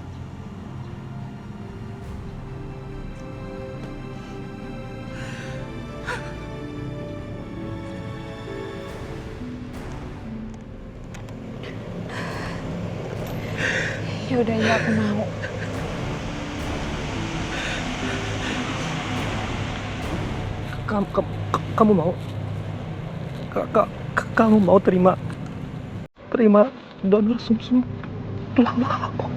Ya udah ya, aku mau. Kamu mau? Kamu mau terima donor sumsum tulang belakang aku?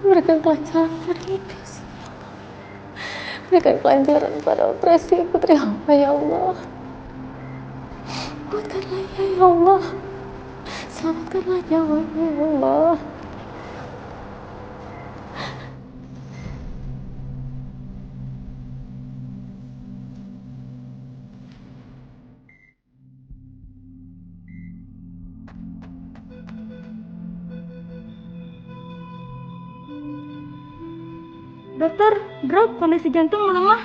Berikan kelancaran pada Iblis. Berikan kelancaran pada operasi putri hamba ya Allah. Kuatkanlah ya Allah. Selamatkanlah nyawanya ya Allah. Dokter, drop kondisi jantung melemah.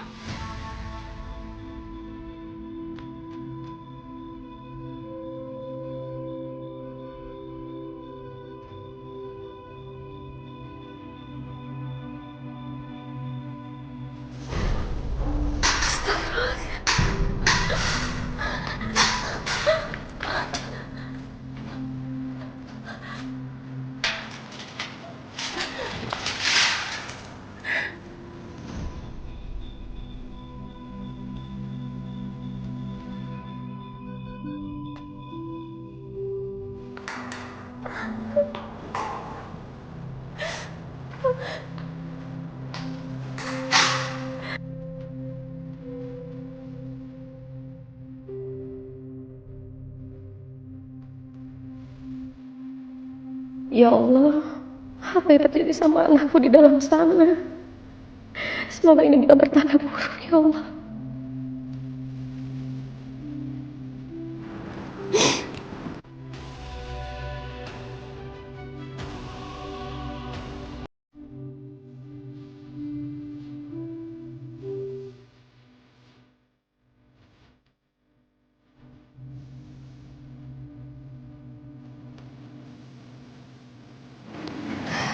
Ya Allah, apa yang terjadi sama anakku di dalam sana? Semoga ini tidak bertanda buruk, ya Allah.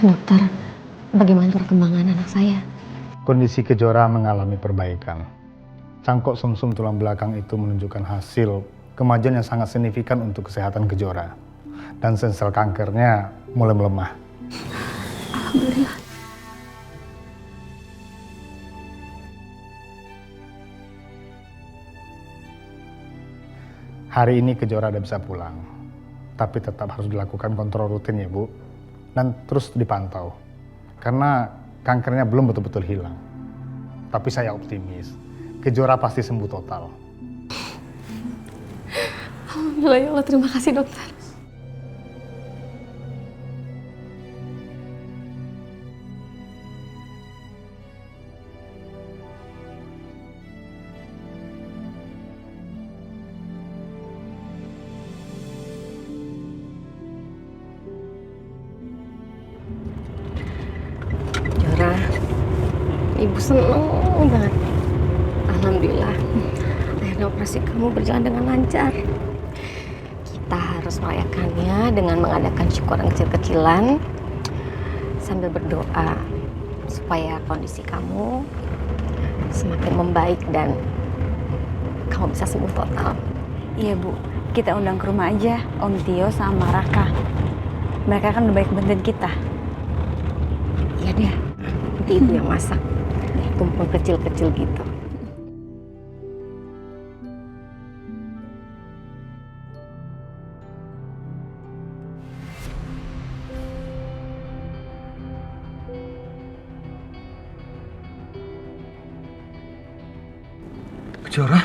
Dokter, bagaimana perkembangan anak saya? Kondisi Kejora mengalami perbaikan. Cangkok sumsum tulang belakang itu menunjukkan hasil kemajuan yang sangat signifikan untuk kesehatan Kejora. Dan sel kankernya mulai melemah. Alhamdulillah. Hari ini Kejora udah bisa pulang. Tapi tetap harus dilakukan kontrol rutin ya Bu. Dan terus dipantau. Karena kankernya belum betul-betul hilang. Tapi saya optimis. Kejora pasti sembuh total. Alhamdulillah ya Allah, terima kasih dokter. Ibu seneng banget. Alhamdulillah, akhirnya operasi kamu berjalan dengan lancar. Kita harus merayakannya dengan mengadakan syukuran kecil-kecilan sambil berdoa supaya kondisi kamu semakin membaik dan kamu bisa sembuh total. Iya Bu, kita undang ke rumah aja Om Tio sama Raka. Mereka kan udah baik bantuin kita. Iya deh, nanti ibu yang masak. Tumpeng kecil-kecil gitu. Kejora?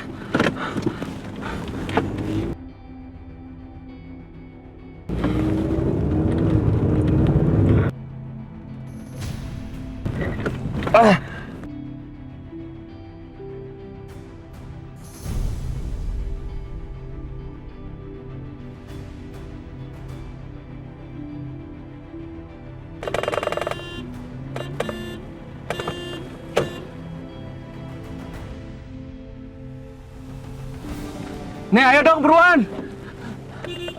Nih, ayo dong buruan.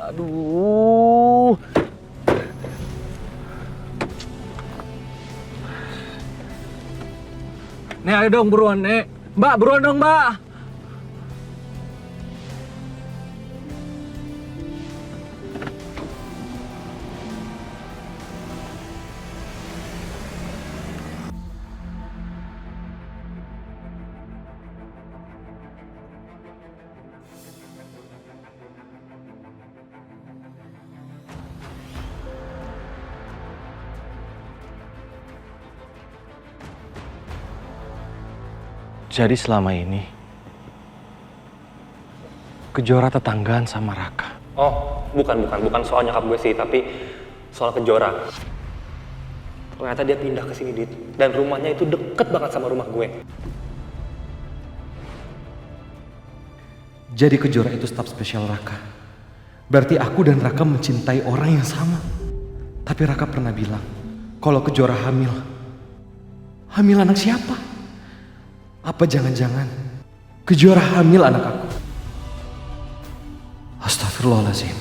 Aduh. Nih, ayo dong buruan, Nek. Mbak, buruan dong, Mbak. Jadi selama ini Kejora tetanggaan sama Raka. Oh, bukan soal nyokap gue sih, tapi soal Kejora. Ternyata dia pindah ke sini, Dit. Dan rumahnya itu deket banget sama rumah gue. Jadi Kejora itu staf spesial Raka. Berarti aku dan Raka mencintai orang yang sama. Tapi Raka pernah bilang kalau Kejora hamil. Hamil anak siapa? Apa jangan-jangan Kejora hamil anak aku? Astagfirullahaladzim.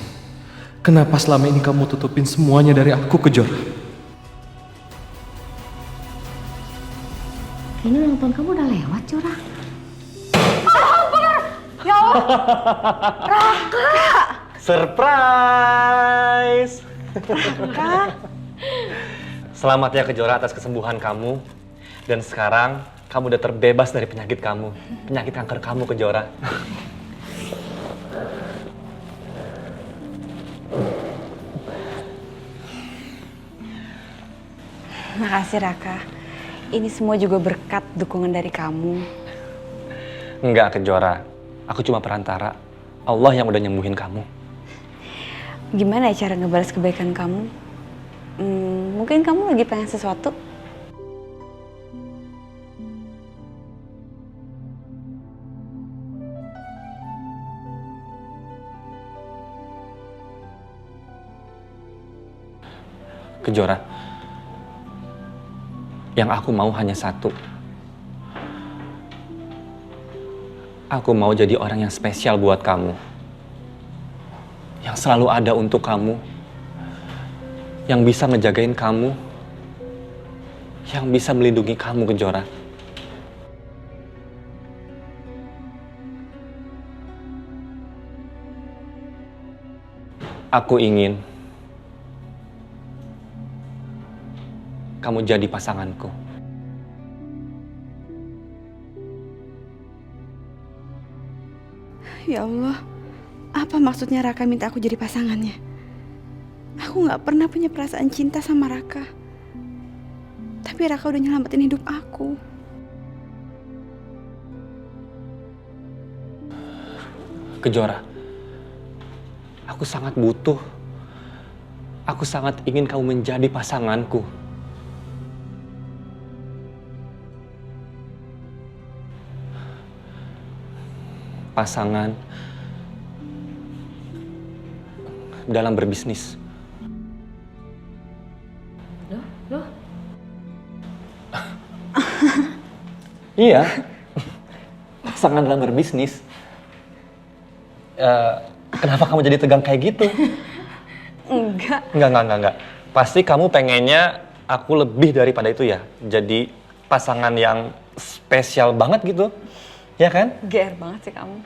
Kenapa selama ini kamu tutupin semuanya dari aku, Kejora? Ini ulang tahun kamu udah lewat, Jora. Ya Allah, Raka. Surprise. Raka. Selamat ya Kejora atas kesembuhan kamu. Dan sekarang kamu udah terbebas dari penyakit kamu. Penyakit kanker kamu, Kejora. Makasih Raka. Ini semua juga berkat dukungan dari kamu. Enggak, Kejora. Aku cuma perantara. Allah yang udah nyembuhin kamu. Gimana ya cara ngebalas kebaikan kamu? Mungkin kamu lagi pengen sesuatu? Kejora, yang aku mau hanya satu. Aku mau jadi orang yang spesial buat kamu. Yang selalu ada untuk kamu. Yang bisa ngejagain kamu. Yang bisa melindungi kamu, Kejora. Aku ingin kamu jadi pasanganku. Ya Allah, apa maksudnya Raka minta aku jadi pasangannya? Aku gak pernah punya perasaan cinta sama Raka. Tapi Raka udah nyelamatin hidup aku. Kejora, aku sangat butuh. Aku sangat ingin kamu menjadi pasanganku. Pasangan dalam berbisnis. Loh? Iya. Pasangan dalam berbisnis. Kenapa kamu jadi tegang kayak gitu? Enggak. Enggak. Pasti kamu pengennya aku lebih daripada itu ya. Jadi pasangan yang spesial banget gitu. Ya kan? GR banget sih kamu.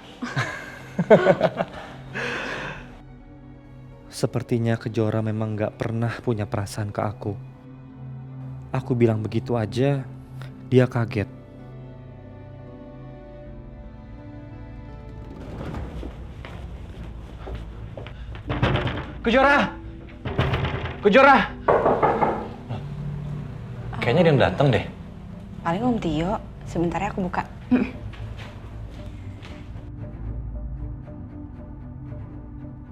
Sepertinya Kejora memang gak pernah punya perasaan ke aku. Aku bilang begitu aja, dia kaget. Kejora! Kejora! Kayaknya dia datang deh. Paling Om Tio, sebentar ya aku buka.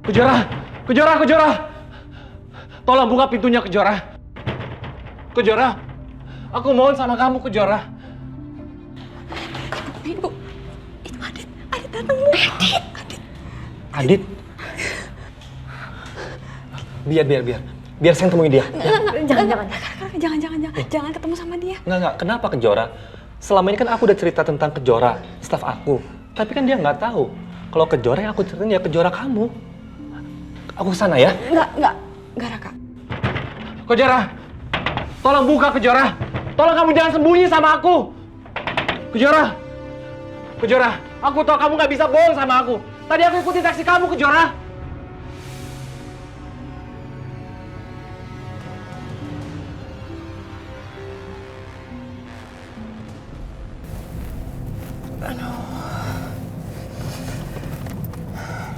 Kejora! Kejora! Tolong buka pintunya, Kejora. Kejora, aku mohon sama kamu, Kejora. Bu, itu Adit datang, Bu. Adit? Biar saya temui dia. Jangan ketemu sama dia. Enggak, kenapa Kejora? Selama ini kan aku udah cerita tentang Kejora, staf aku. Tapi kan dia nggak tahu kalau Kejora yang aku ceritain ya Kejora kamu. Aku kesana ya? Enggak Raka. Kejora, tolong buka Kejora. Tolong kamu jangan sembunyi sama aku. Kejora, aku tahu kamu nggak bisa bohong sama aku. Tadi aku ikuti taksi kamu, Kejora.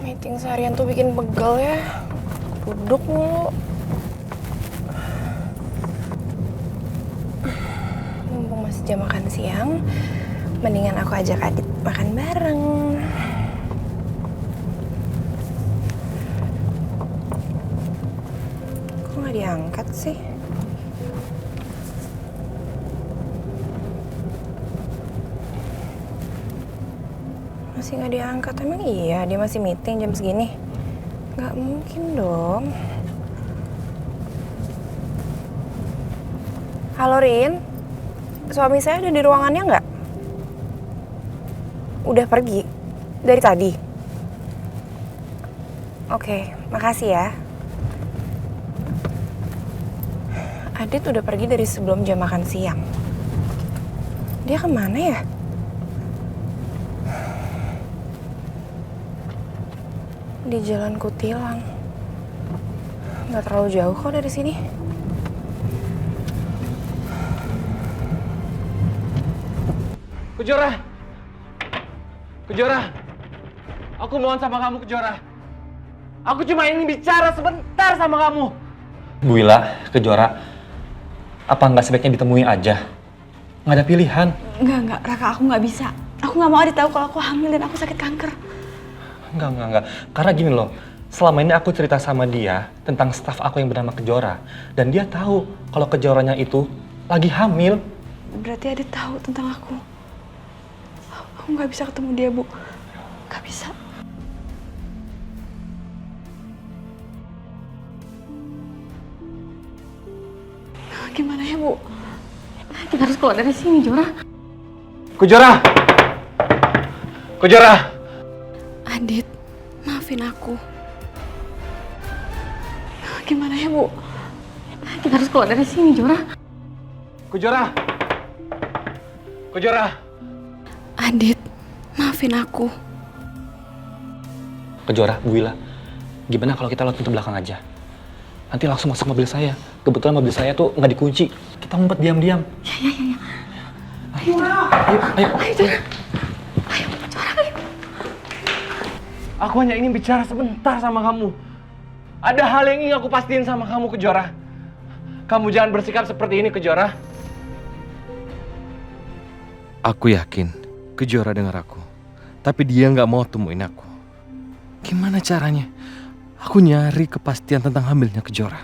Meeting seharian tuh bikin pegel ya. Duduk mulu. Mumpung masih jam makan siang, mendingan aku ajak Adit makan bareng. Kok nggak diangkat sih? Masih nggak diangkat, emang iya dia masih meeting jam segini? Nggak mungkin dong. Halo Rin, suami saya ada di ruangannya nggak? Udah pergi? Dari tadi? Oke, makasih ya. Adit udah pergi dari sebelum jam makan siang. Dia kemana ya? Di Jalan Kutilang. Nggak terlalu jauh kok dari sini. Kejora, aku mohon sama kamu, Kejora. Aku cuma ingin bicara sebentar sama kamu. Bu Wila, Kejora, apa nggak sebaiknya ditemui aja? Nggak ada pilihan. Enggak, Raka, aku nggak bisa. Aku nggak mau Adit tahu kalau aku hamil dan aku sakit kanker. Enggak. Karena gini loh, selama ini aku cerita sama dia tentang staf aku yang bernama Kejora. Dan dia tahu kalau Kejoranya itu lagi hamil. Berarti Adit tahu tentang aku. Aku nggak bisa ketemu dia, Bu. Nggak bisa. Gimana ya, Bu? Kita harus keluar dari sini, Jora. Kejora! Adit, maafin aku. Gimana ya, Bu? Kita harus keluar dari sini, Jora. Kejora! Adit, maafin aku. Kejora, Bu Wila, gimana kalau kita lewat pintu belakang aja? Nanti langsung masuk mobil saya. Kebetulan mobil saya tuh nggak dikunci. Kita ngumpet diam-diam. Ya. Ayo. Aku hanya ingin bicara sebentar sama kamu. Ada hal yang ingin aku pastiin sama kamu, Kejora. Kamu jangan bersikap seperti ini, Kejora. Aku yakin Kejora dengar aku. Tapi dia nggak mau temuin aku. Gimana caranya? Aku nyari kepastian tentang hamilnya Kejora.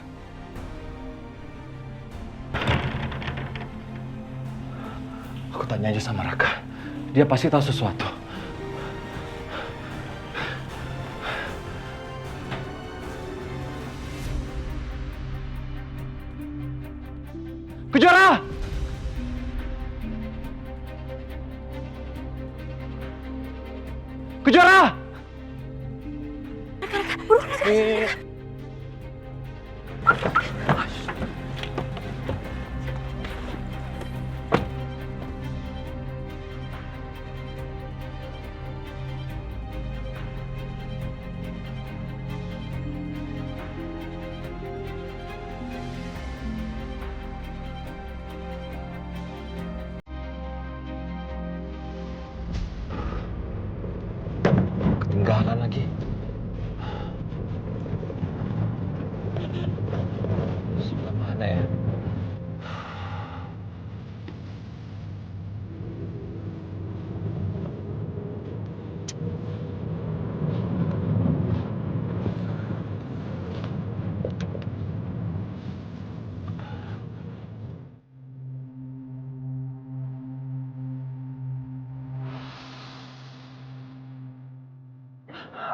Aku tanya aja sama Raka. Dia pasti tahu sesuatu. Kejora! Kejora! Ketinggalan lagi. Sebelah mana ya?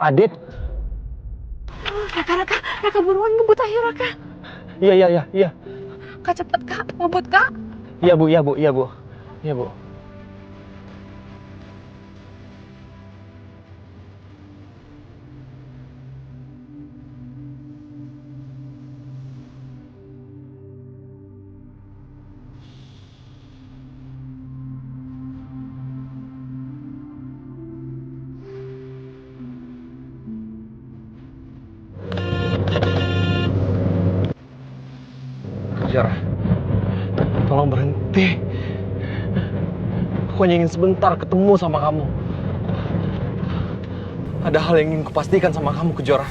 Adit. Raka buruan ngebut ayo Raka. Iya. Kak cepet Kak, ngebut Kak. Iya bu. Kejora, tolong berhenti. Aku hanya ingin sebentar ketemu sama kamu. Ada hal yang ingin kupastikan sama kamu, Kejora.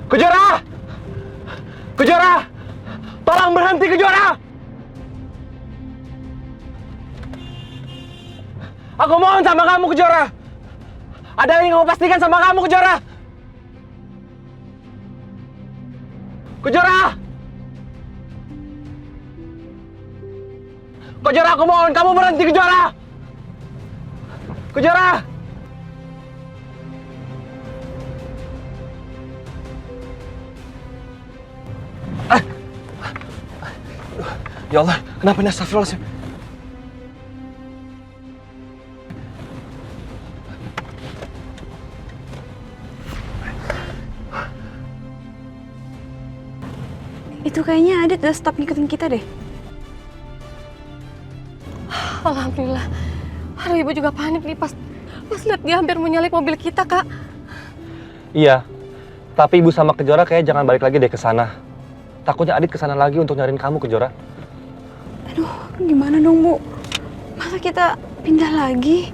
Kejora! Kejora! Tolong berhenti, Kejora! Aku mohon sama kamu, Kejora! Ada yang kamu pastikan sama kamu, Kejora! Kejora! Kejora, aku mohon kamu berhenti, Kejora! Kejora! Ya Allah, kenapa ini astagfirullahaladzim? Itu kayaknya Adit udah stop ngikutin kita deh. Alhamdulillah. Aduh, ibu juga panik nih pas lihat dia hampir mau nyalip mobil kita, Kak. Iya, tapi ibu sama Kejora kayak jangan balik lagi deh ke sana. Takutnya Adit ke sana lagi untuk nyariin kamu, Kejora. Aduh, gimana dong, Bu? Masa kita pindah lagi?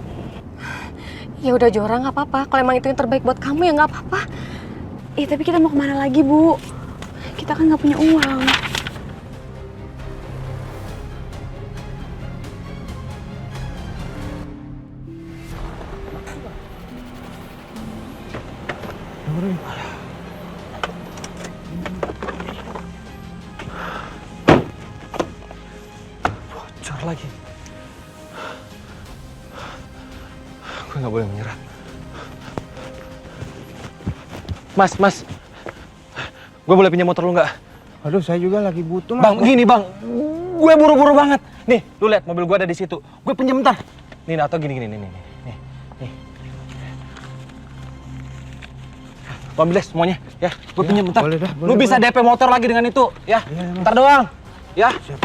Ya udah Jora, nggak apa-apa. Kalau emang itu yang terbaik buat kamu ya nggak apa-apa. Tapi kita mau kemana lagi, Bu? Kita kan nggak punya uang. Bocor lagi. Gue nggak boleh menyerah. Mas. Gue boleh pinjam motor lu nggak? Aduh, saya juga lagi butuh, Mas. Bang, gini bang. Gue buru-buru banget. Nih, lu lihat mobil gue ada di situ. Gue pinjam bentar. Nih, atau gini. Nih. Lu ambil deh semuanya, ya. Gue pinjam bentar. Boleh dah, Lu bisa DP motor lagi dengan itu, ya. Bentar doang, ya. Siap.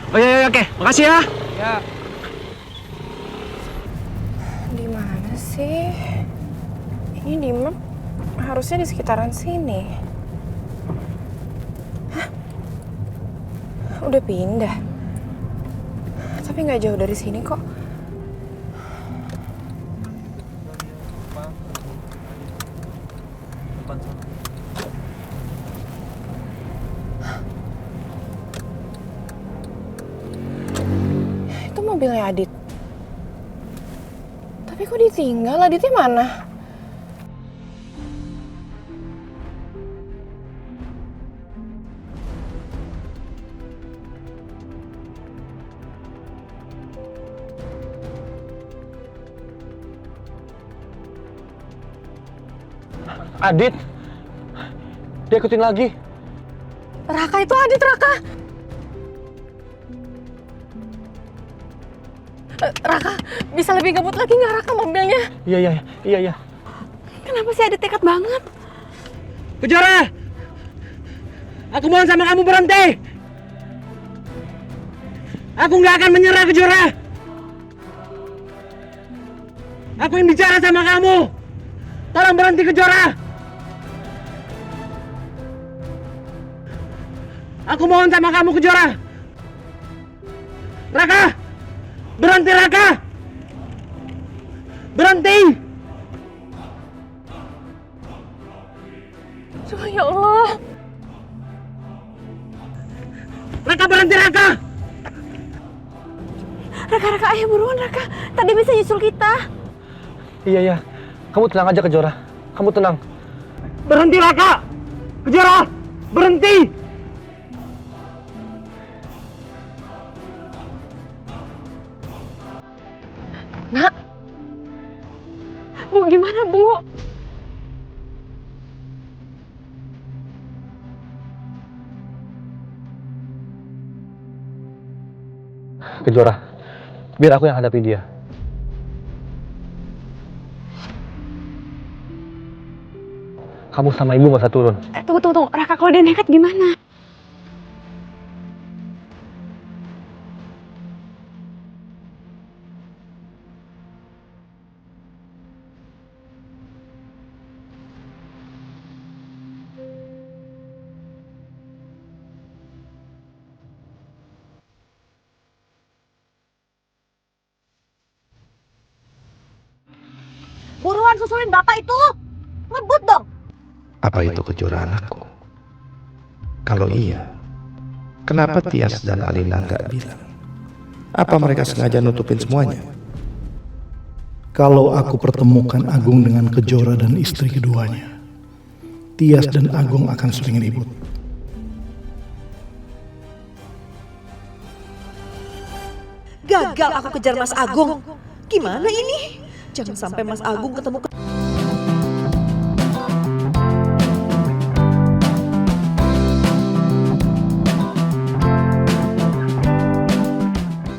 Oh iya, oke. Makasih ya. Ya. Di mana sih? Ini di map harusnya di sekitaran sini. Hah? Udah pindah. Tapi nggak jauh dari sini kok. Itu mobilnya Adit. Tapi kok ditinggal? Aditnya mana? Adit! Dia ikutin lagi. Raka itu Adit, Raka! Raka, bisa lebih ngebut lagi nggak Raka mobilnya? Iya. Kenapa sih Adit nekat banget? Kejora! Aku mohon sama kamu berhenti! Aku nggak akan menyerah, Kejora! Aku ingin bicara sama kamu! Tolong berhenti, Kejora! Aku mohon sama kamu, Kejora! Raka! Berhenti, Raka! Berhenti! Aduh, ya Allah! Raka, berhenti, Raka! Raka, ayo buruan Raka. Tadi bisa nyusul kita. Iya. Kamu tenang aja, Kejora. Kamu tenang. Berhenti, Raka! Kejora! Berhenti! Nak! Bu, gimana, Bu? Kejora, biar aku yang hadapi dia. Kamu sama ibu gak usah turun. Tunggu. Raka, kalau dia nekat gimana? Buruan susulin bapak itu. Ngebut dong. Apa itu Kejora anakku? Kalau iya, kenapa Tias dan Alina nggak bilang? Apa mereka sengaja nutupin semuanya? Kalau aku pertemukan Agung dengan Kejora dan istri keduanya, Tias dan Agung akan sering ribut. Gagal aku kejar Mas Agung. Gimana ini? Jangan sampai Mas Agung ketemu